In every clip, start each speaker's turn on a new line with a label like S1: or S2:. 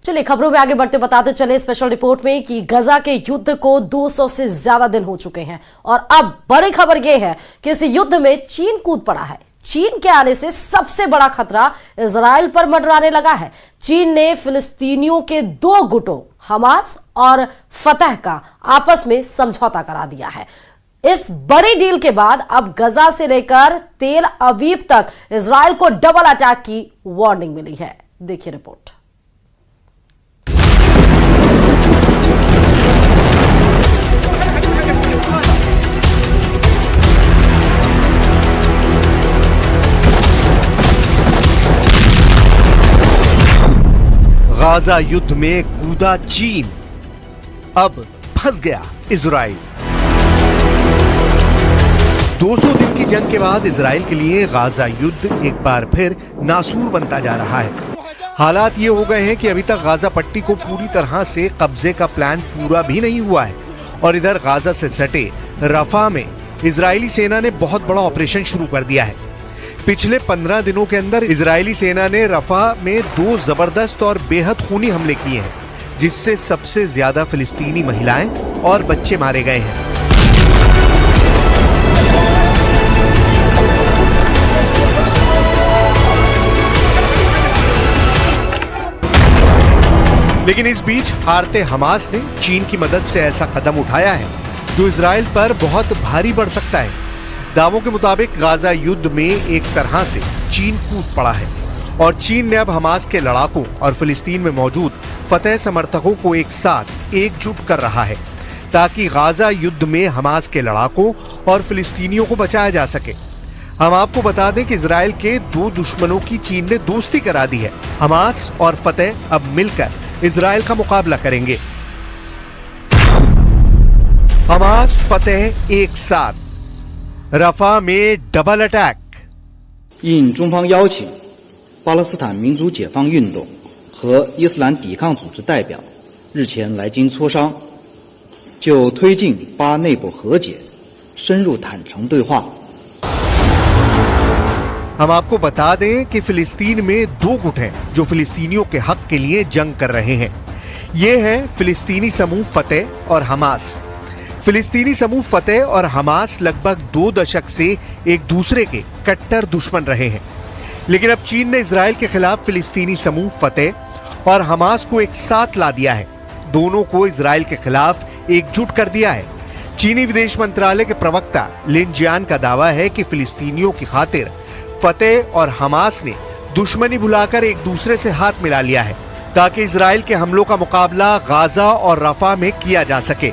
S1: चलिए खबरों में आगे बढ़ते बताते चले स्पेशल रिपोर्ट में कि गजा के युद्ध को 200 से ज्यादा दिन हो चुके हैं और अब बड़ी खबर यह है कि इस युद्ध में चीन कूद पड़ा है। चीन के आने से सबसे बड़ा खतरा इजराइल पर मंडराने लगा है। चीन ने फिलिस्तीनियों के दो गुटों हमास और फतह का आपस में समझौता करा दिया है। इस बड़ी डील के बाद अब गजा से लेकर तेल अवीव तक इजराइल को डबल अटैक की वार्निंग मिली है। देखिए रिपोर्ट।
S2: गाजा युद्ध में कूदा चीन, अब फंस गया इजराइल। 200 दिन की जंग के बाद इजराइल के लिए गाजा युद्ध एक बार फिर नासूर बनता जा रहा है। हालात ये हो गए हैं कि अभी तक गाजा पट्टी को पूरी तरह से कब्जे का प्लान पूरा भी नहीं हुआ है और इधर गाजा से सटे रफा में इजरायली सेना ने बहुत बड़ा ऑपरेशन शुरू कर दिया है। पिछले 15 दिनों के अंदर इजरायली सेना ने रफा में 2 जबरदस्त और बेहद खूनी हमले किए हैं, जिससे सबसे ज्यादा फिलिस्तीनी महिलाएं और बच्चे मारे गए हैं। लेकिन इस बीच हारते हमास ने चीन की मदद से ऐसा कदम उठाया है जो इजराइल पर बहुत भारी पड़ सकता है। दावों के मुताबिक गाजा युद्ध में एक तरह से चीन कूद पड़ा है और चीन ने अब हमास के लड़ाकों और फिलिस्तीन में मौजूद फतह समर्थकों को एक साथ एकजुट कर रहा है ताकि गाजा युद्ध में हमास के लड़ाकों और फिलिस्तीनियों को बचाया जा सके। हम आपको बता दें कि इजराइल के 2 दुश्मनों की चीन ने दोस्ती करा दी है। हमास और फतह अब मिलकर इजराइल का मुकाबला करेंगे। हमास फतह एक साथ रफा में डबल अटैक।
S3: 应中方邀请，巴勒斯坦民族解放运动和伊斯兰抵抗组织代表日前来京磋商，就推进巴内部和解、深入坦诚对话。
S2: हम आपको बता दें कि फिलिस्तीन में 2 गुट हैं जो फिलिस्तीनियों के हक के लिए जंग कर रहे हैं। ये हैं फिलिस्तीनी समूह फतह और हमास। फिलिस्तीनी समूह फतह और हमास लगभग 2 दशक से एक दूसरे के कट्टर दुश्मन रहे हैं, लेकिन अब चीन ने इजराइल के खिलाफ फिलिस्तीनी समूह फतह और हमास को एक साथ ला दिया है। दोनों को इजराइल के खिलाफ एकजुट कर दिया है। चीनी विदेश मंत्रालय के प्रवक्ता लिन जियान का दावा है कि फिलिस्तीनियों की खातिर फतह और हमास ने दुश्मनी भुलाकर एक दूसरे से हाथ मिला लिया है ताकि इजराइल के हमलों का मुकाबला गाजा और रफा में किया जा सके।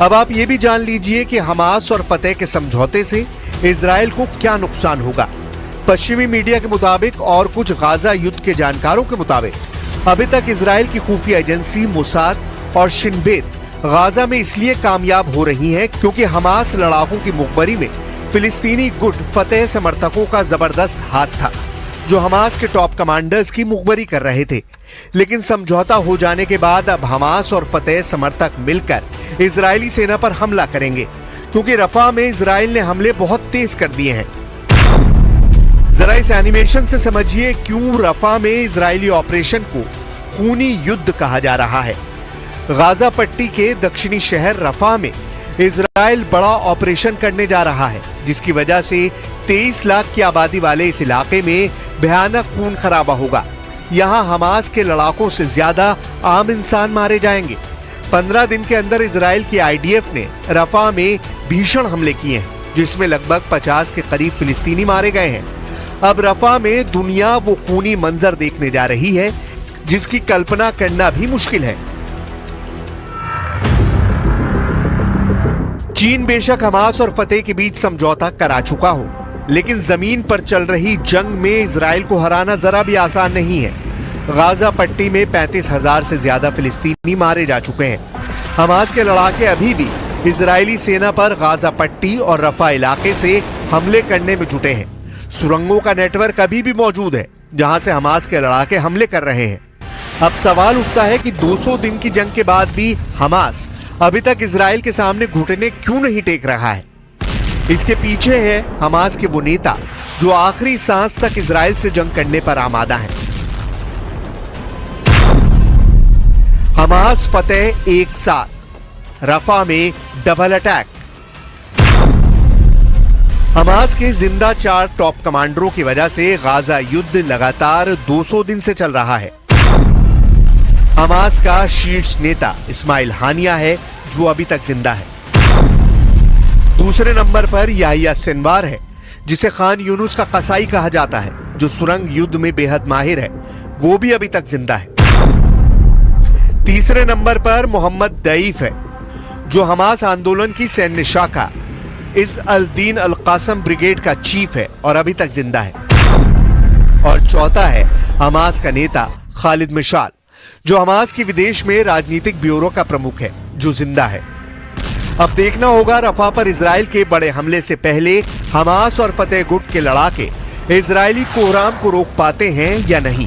S2: अब आप ये भी जान लीजिए कि हमास और फतह के समझौते से इजराइल को क्या नुकसान होगा। पश्चिमी मीडिया के मुताबिक और कुछ गाजा युद्ध के जानकारों के मुताबिक अभी तक इजराइल की खुफिया एजेंसी मोसाद और शिन बेत गाजा में इसलिए कामयाब हो रही हैं क्योंकि हमास लड़ाकों की मुखबरी में फिलिस्तीनी गुट फतह समर्थकों का जबरदस्त हाथ था जो हमास के टॉप कमांडर्स की मुखबरी कर रहे थे। लेकिन समझौता हो जाने के बाद अब हमास और फतह समर्थक मिलकर इजरायली सेना पर हमला करेंगे क्योंकि रफा में इजराइल ने हमले बहुत तेज कर दिए हैं। जरा इस एनिमेशन से समझिए क्यों रफा में इजरायली ऑपरेशन को खूनी युद्ध कहा जा रहा है। गाजा पट्टी के दक्षिणी शहर रफा में इजराइल बड़ा ऑपरेशन करने जा रहा है जिसकी वजह से 23 लाख की आबादी वाले इस इलाके में भयानक खून खराबा होगा। यहाँ हमास के लड़ाकों से ज्यादा आम इंसान मारे जाएंगे। 15 दिन के अंदर इजराइल की आईडीएफ ने रफा में भीषण हमले किए हैं जिसमें लगभग 50 के करीब फिलिस्तीनी मारे गए हैं। अब रफा में दुनिया वो खूनी मंजर देखने जा रही है जिसकी कल्पना करना भी मुश्किल है। चीन बेशक हमास और फतह के बीच समझौता करा चुका हो, लेकिन जमीन पर चल रही जंग में इजराइल को हराना जरा भी आसान नहीं है। गाजा पट्टी में 35,000 से ज्यादा फिलिस्तीनी मारे जा चुके हैं। हमास के लड़ाके अभी भी इजरायली सेना पर गाजा पट्टी और रफा इलाके से हमले करने में जुटे हैं। सुरंगों का नेटवर्क अभी भी मौजूद है जहां से हमास के लड़ाके हमले कर रहे हैं। अब सवाल उठता है कि 200 दिन की जंग के बाद भी हमास अभी तक इजराइल के सामने घुटने क्यों नहीं टेक रहा है। इसके पीछे है हमास के वो नेता जो आखिरी सांस तक इजराइल से जंग करने पर आमादा हैं। हमास फतेह एक साथ, रफा में डबल अटैक। हमास के जिंदा 4 टॉप कमांडरों की वजह से गाजा युद्ध लगातार 200 दिन से चल रहा है। हमास का शीर्ष नेता इस्माइल हानिया है जो अभी तक जिंदा है। दूसरे नंबर पर याहिया सिनवार है जिसे खान यूनुस का कसाई कहा जाता है, जो सुरंग युद्ध में बेहद माहिर है, वो भी अभी तक जिंदा है। तीसरे नंबर पर मोहम्मद दईफ है जो हमास आंदोलन की सैन्य शाखा इस अल दीन अल कासम ब्रिगेड का चीफ है और अभी तक जिंदा है। और चौथा है हमास का नेता खालिद मिशाल जो हमास की विदेश में राजनीतिक ब्यूरो का प्रमुख है, जो जिंदा है। अब देखना होगा रफा पर इजराइल के बड़े हमले से पहले हमास और फतेह गुट के लड़ाके इजरायली कोहराम को रोक पाते हैं या नहीं।